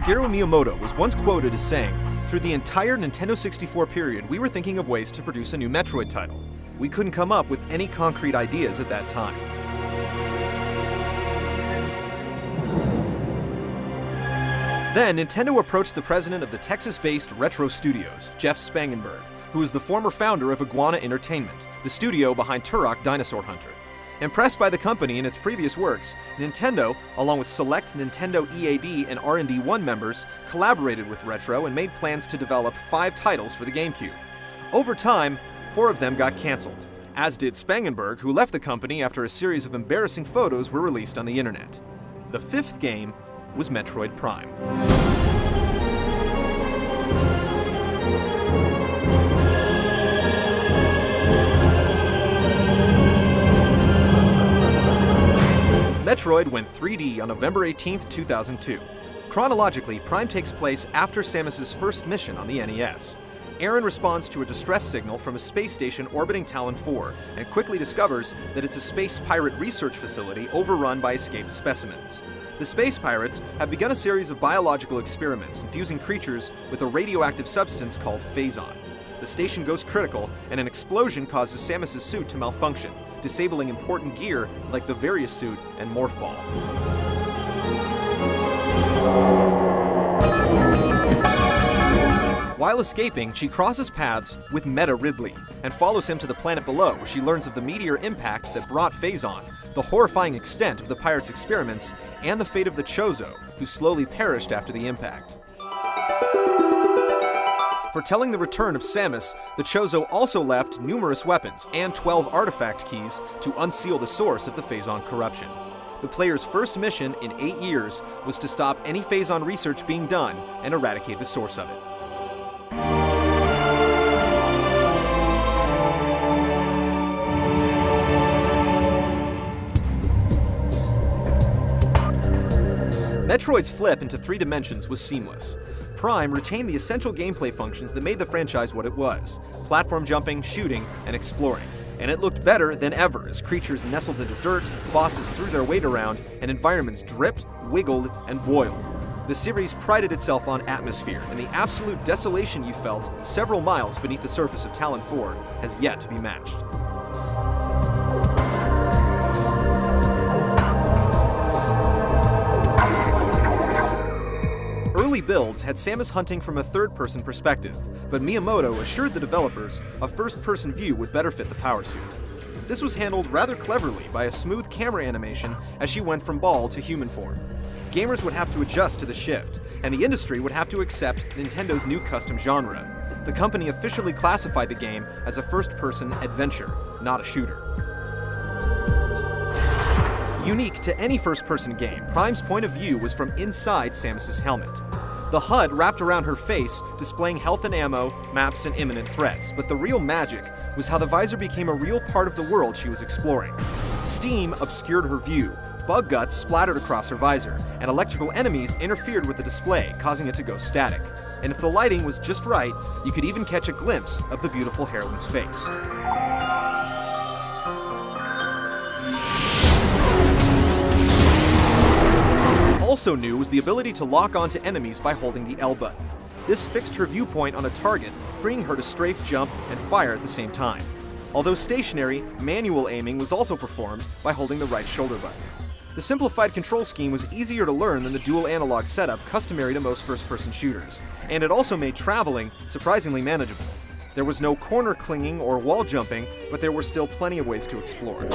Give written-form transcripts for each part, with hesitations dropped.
Shigeru Miyamoto was once quoted as saying, "Through the entire Nintendo 64 period, we were thinking of ways to produce a new Metroid title. We couldn't come up with any concrete ideas at that time." Then, Nintendo approached the president of the Texas-based Retro Studios, Jeff Spangenberg, who was the former founder of Iguana Entertainment, the studio behind Turok Dinosaur Hunter. Impressed by the company and its previous works, Nintendo, along with select Nintendo EAD and R&D1 members, collaborated with Retro and made plans to develop 5 titles for the GameCube. Over time, 4 of them got cancelled, as did Spangenberg, who left the company after a series of embarrassing photos were released on the internet. The 5th game was Metroid Prime. Metroid went 3D on November 18, 2002. Chronologically, Prime takes place after Samus's first mission on the NES. Aaron responds to a distress signal from a space station orbiting Talon 4 and quickly discovers that it's a space pirate research facility overrun by escaped specimens. The space pirates have begun a series of biological experiments infusing creatures with a radioactive substance called phazon. The station goes critical, and an explosion causes Samus's suit to malfunction, disabling important gear like the Various Suit and Morph Ball. While escaping, she crosses paths with Meta Ridley and follows him to the planet below, where she learns of the meteor impact that brought phazon, the horrifying extent of the pirates' experiments, and the fate of the Chozo, who slowly perished after the impact. Foretelling the return of Samus, the Chozo also left numerous weapons and 12 artifact keys to unseal the source of the phazon corruption. The player's first mission in 8 years was to stop any phazon research being done and eradicate the source of it. Metroid's flip into 3 dimensions was seamless. Prime retained the essential gameplay functions that made the franchise what it was: platform jumping, shooting, and exploring. And it looked better than ever as creatures nestled into dirt, bosses threw their weight around, and environments dripped, wiggled, and boiled. The series prided itself on atmosphere, and the absolute desolation you felt several miles beneath the surface of Talon 4 has yet to be matched. Early builds had Samus hunting from a third-person perspective, but Miyamoto assured the developers a first-person view would better fit the power suit. This was handled rather cleverly by a smooth camera animation as she went from ball to human form. Gamers would have to adjust to the shift, and the industry would have to accept Nintendo's new custom genre. The company officially classified the game as a first-person adventure, not a shooter. Unique to any first-person game, Prime's point of view was from inside Samus's helmet. The HUD wrapped around her face, displaying health and ammo, maps, and imminent threats, but the real magic was how the visor became a real part of the world she was exploring. Steam obscured her view, bug guts splattered across her visor, and electrical enemies interfered with the display, causing it to go static. And if the lighting was just right, you could even catch a glimpse of the beautiful heroine's face. Also new was the ability to lock onto enemies by holding the L button. This fixed her viewpoint on a target, freeing her to strafe, jump, and fire at the same time. Although stationary, manual aiming was also performed by holding the right shoulder button. The simplified control scheme was easier to learn than the dual analog setup customary to most first-person shooters, and it also made traveling surprisingly manageable. There was no corner clinging or wall jumping, but there were still plenty of ways to explore.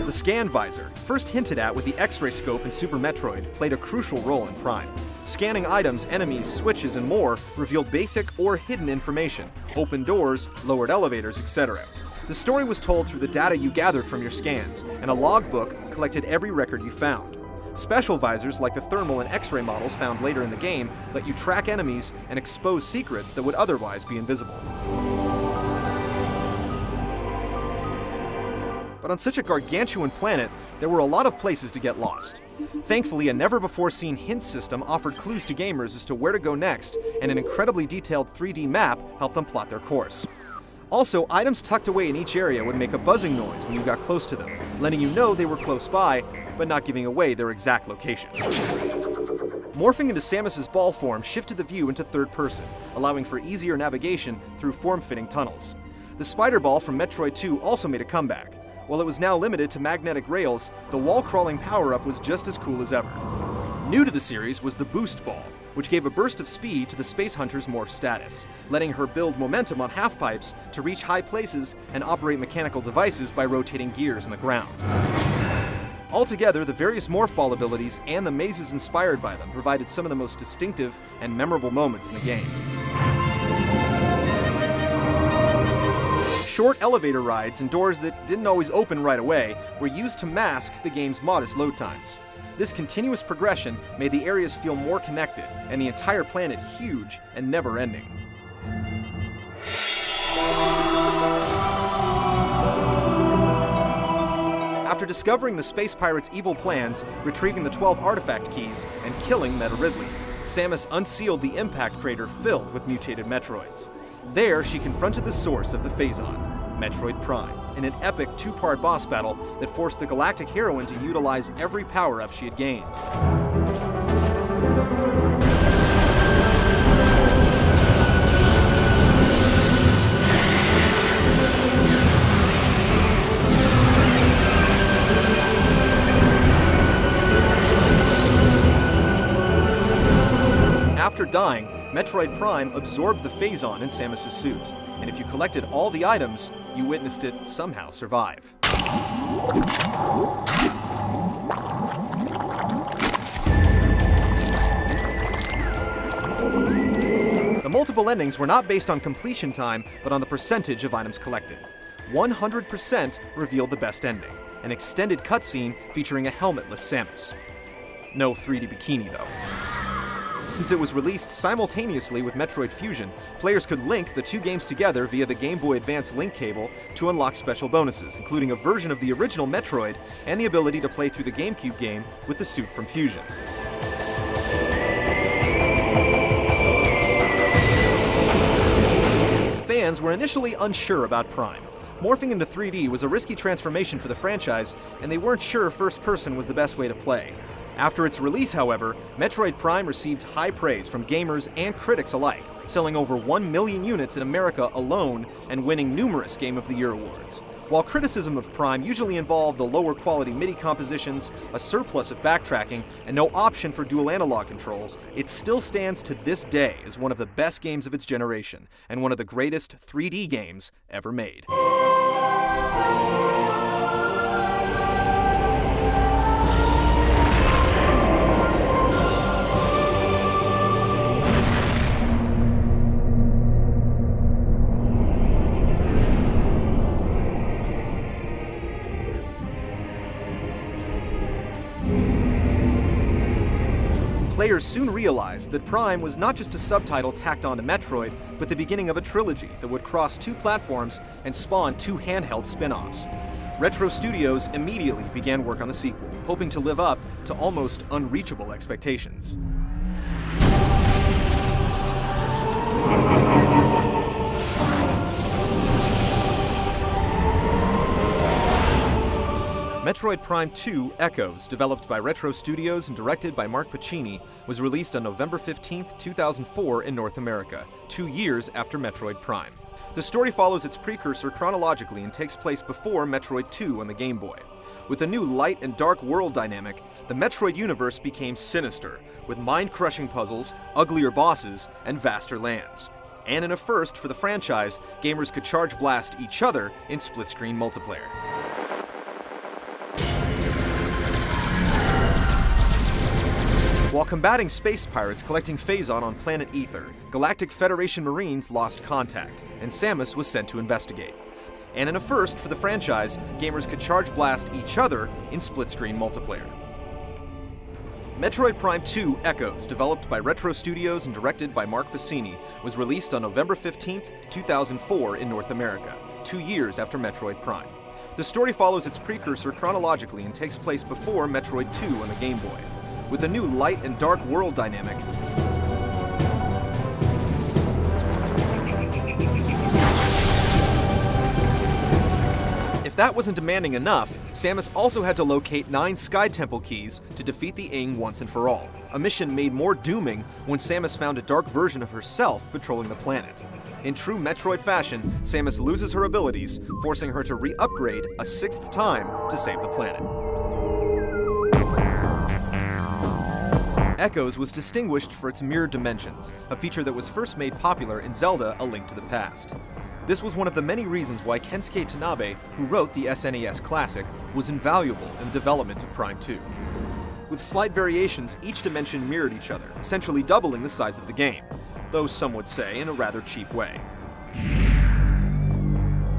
The scan visor, first hinted at with the X-ray scope in Super Metroid, played a crucial role in Prime. Scanning items, enemies, switches, and more revealed basic or hidden information, opened doors, lowered elevators, etc. The story was told through the data you gathered from your scans, and a logbook collected every record you found. Special visors like the thermal and X-ray models found later in the game let you track enemies and expose secrets that would otherwise be invisible. But on such a gargantuan planet, there were a lot of places to get lost. Thankfully, a never-before-seen hint system offered clues to gamers as to where to go next, and an incredibly detailed 3D map helped them plot their course. Also, items tucked away in each area would make a buzzing noise when you got close to them, letting you know they were close by, but not giving away their exact location. Morphing into Samus's ball form shifted the view into third person, allowing for easier navigation through form-fitting tunnels. The spider ball from Metroid 2 also made a comeback. While it was now limited to magnetic rails, the wall-crawling power-up was just as cool as ever. New to the series was the Boost Ball, which gave a burst of speed to the Space Hunter's morph status, letting her build momentum on half-pipes to reach high places and operate mechanical devices by rotating gears in the ground. Altogether, the various morph ball abilities and the mazes inspired by them provided some of the most distinctive and memorable moments in the game. Short elevator rides and doors that didn't always open right away were used to mask the game's modest load times. This continuous progression made the areas feel more connected, and the entire planet huge and never-ending. After discovering the space pirates' evil plans, retrieving the 12 artifact keys, and killing Meta Ridley, Samus unsealed the impact crater filled with mutated Metroids. There, she confronted the source of the Phazon, Metroid Prime, in an epic two-part boss battle that forced the galactic heroine to utilize every power-up she had gained. After dying, Metroid Prime absorbed the Phazon in Samus' suit, and if you collected all the items, you witnessed it somehow survive. The multiple endings were not based on completion time, but on the percentage of items collected. 100% revealed the best ending, an extended cutscene featuring a helmetless Samus. No 3D bikini, though. Since it was released simultaneously with Metroid Fusion, players could link the two games together via the Game Boy Advance link cable to unlock special bonuses, including a version of the original Metroid and the ability to play through the GameCube game with the suit from Fusion. Fans were initially unsure about Prime. Morphing into 3D was a risky transformation for the franchise, and they weren't sure first-person was the best way to play. After its release, however, Metroid Prime received high praise from gamers and critics alike, selling over 1 million units in America alone and winning numerous Game of the Year awards. While criticism of Prime usually involved the lower quality MIDI compositions, a surplus of backtracking, and no option for dual analog control, it still stands to this day as one of the best games of its generation, and one of the greatest 3D games ever made. Players soon realized that Prime was not just a subtitle tacked onto Metroid, but the beginning of a trilogy that would cross two platforms and spawn two handheld spin-offs. Retro Studios immediately began work on the sequel, hoping to live up to almost unreachable expectations. Metroid Prime 2 Echoes, developed by Retro Studios and directed by Mark Pacini, was released on November 15, 2004 in North America, 2 years after Metroid Prime. The story follows its precursor chronologically and takes place before Metroid 2 on the Game Boy. With a new light and dark world dynamic, the Metroid universe became sinister, with mind-crushing puzzles, uglier bosses, and vaster lands. And in a first for the franchise, gamers could charge blast each other in split-screen multiplayer. While combating space pirates collecting Phazon on planet Ether, Galactic Federation Marines lost contact, and Samus was sent to investigate. And in a first for the franchise, gamers could charge blast each other in split-screen multiplayer. Metroid Prime 2 Echoes, developed by Retro Studios and directed by Mark Pacini, was released on November 15, 2004 in North America, 2 years after Metroid Prime. The story follows its precursor chronologically and takes place before Metroid 2 on the Game Boy. With a new light and dark world dynamic, that wasn't demanding enough, Samus also had to locate 9 Sky Temple keys to defeat the Ing once and for all, a mission made more dooming when Samus found a dark version of herself patrolling the planet. In true Metroid fashion, Samus loses her abilities, forcing her to re-upgrade a 6th time to save the planet. Echoes was distinguished for its mirrored dimensions, a feature that was first made popular in Zelda: A Link to the Past. This was one of the many reasons why Kensuke Tanabe, who wrote the SNES classic, was invaluable in the development of Prime 2. With slight variations, each dimension mirrored each other, essentially doubling the size of the game, though some would say in a rather cheap way.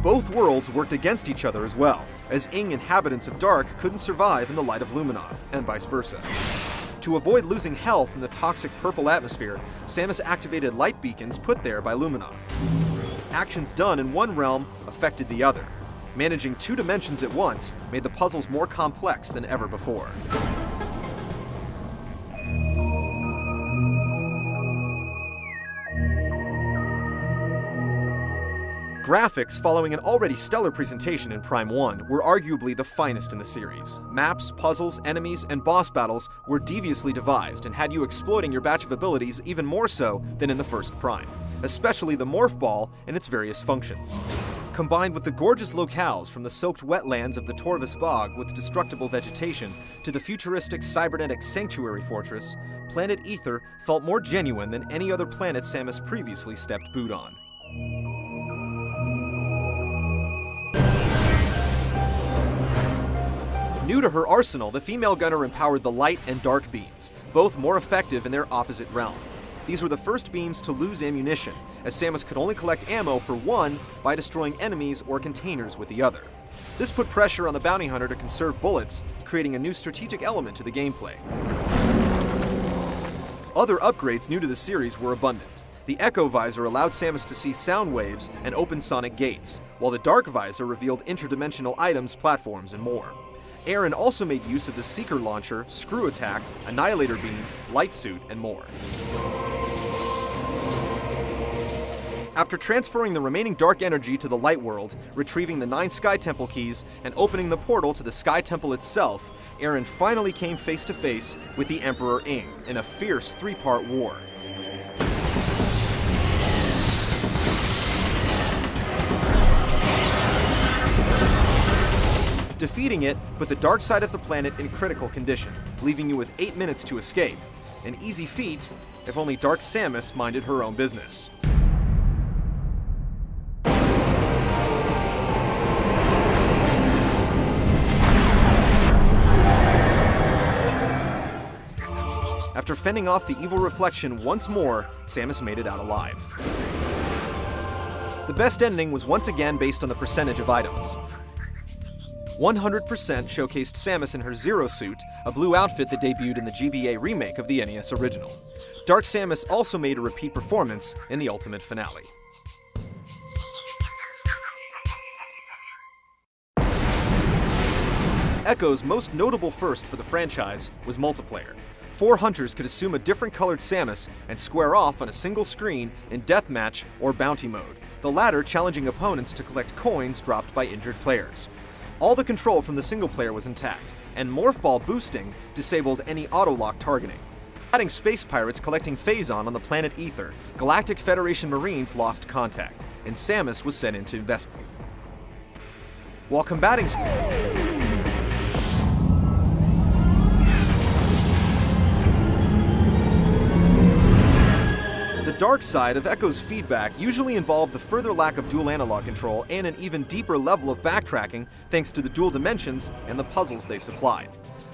Both worlds worked against each other as well, as Ing inhabitants of Dark couldn't survive in the light of Luminoth, and vice versa. To avoid losing health in the toxic purple atmosphere, Samus activated light beacons put there by Luminoth. Actions done in one realm affected the other. Managing 2 dimensions at once made the puzzles more complex than ever before. Graphics, following an already stellar presentation in Prime 1, were arguably the finest in the series. Maps, puzzles, enemies, and boss battles were deviously devised and had you exploiting your batch of abilities even more so than in the first Prime, especially the Morph Ball and its various functions. Combined with the gorgeous locales from the soaked wetlands of the Torvus Bog with destructible vegetation to the futuristic cybernetic sanctuary fortress, Planet Aether felt more genuine than any other planet Samus previously stepped boot on. New to her arsenal, the female gunner empowered the light and dark beams, both more effective in their opposite realm. These were the first beams to lose ammunition, as Samus could only collect ammo for one by destroying enemies or containers with the other. This put pressure on the bounty hunter to conserve bullets, creating a new strategic element to the gameplay. Other upgrades new to the series were abundant. The Echo Visor allowed Samus to see sound waves and open sonic gates, while the Dark Visor revealed interdimensional items, platforms, and more. Aaron also made use of the Seeker Launcher, Screw Attack, Annihilator Beam, Light Suit, and more. After transferring the remaining dark energy to the Light World, retrieving the 9 Sky Temple keys, and opening the portal to the Sky Temple itself, Aaron finally came face to face with the Emperor Ing in a fierce 3-part war. Defeating it put the dark side of the planet in critical condition, leaving you with 8 minutes to escape. An easy feat, if only Dark Samus minded her own business. After fending off the evil reflection once more, Samus made it out alive. The best ending was once again based on the percentage of items. 100% showcased Samus in her Zero suit, a blue outfit that debuted in the GBA remake of the NES original. Dark Samus also made a repeat performance in the ultimate finale. Echo's most notable first for the franchise was multiplayer. 4 hunters could assume a different colored Samus and square off on a single screen in deathmatch or bounty mode, the latter challenging opponents to collect coins dropped by injured players. All the control from the single player was intact, and Morph Ball boosting disabled any auto-lock targeting. Adding space pirates collecting Phazon on the planet Aether, Galactic Federation Marines lost contact, and Samus was sent in to investigate. While combating the dark side of Echo's feedback usually involved the further lack of dual analog control and an even deeper level of backtracking thanks to the dual dimensions and the puzzles they supplied.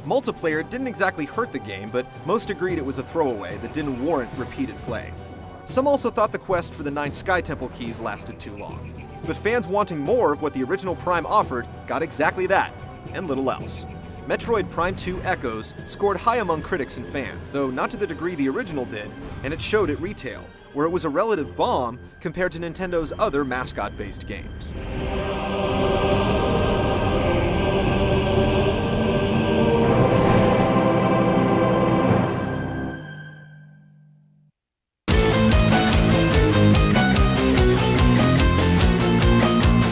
Multiplayer didn't exactly hurt the game, but most agreed it was a throwaway that didn't warrant repeated play. Some also thought the quest for the 9 Sky Temple keys lasted too long. But fans wanting more of what the original Prime offered got exactly that, and little else. Metroid Prime 2 Echoes scored high among critics and fans, though not to the degree the original did, and it showed at retail, where it was a relative bomb compared to Nintendo's other mascot-based games.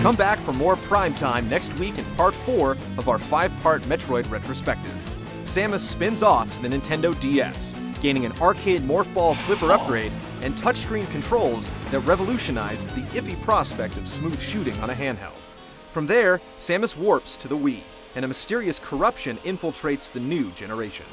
Come back for more Prime Time next week in Part 4 of our 5-part Metroid retrospective. Samus spins off to the Nintendo DS, gaining an arcade morph ball flipper upgrade and touchscreen controls that revolutionized the iffy prospect of smooth shooting on a handheld. From there, Samus warps to the Wii, and a mysterious corruption infiltrates the new generation.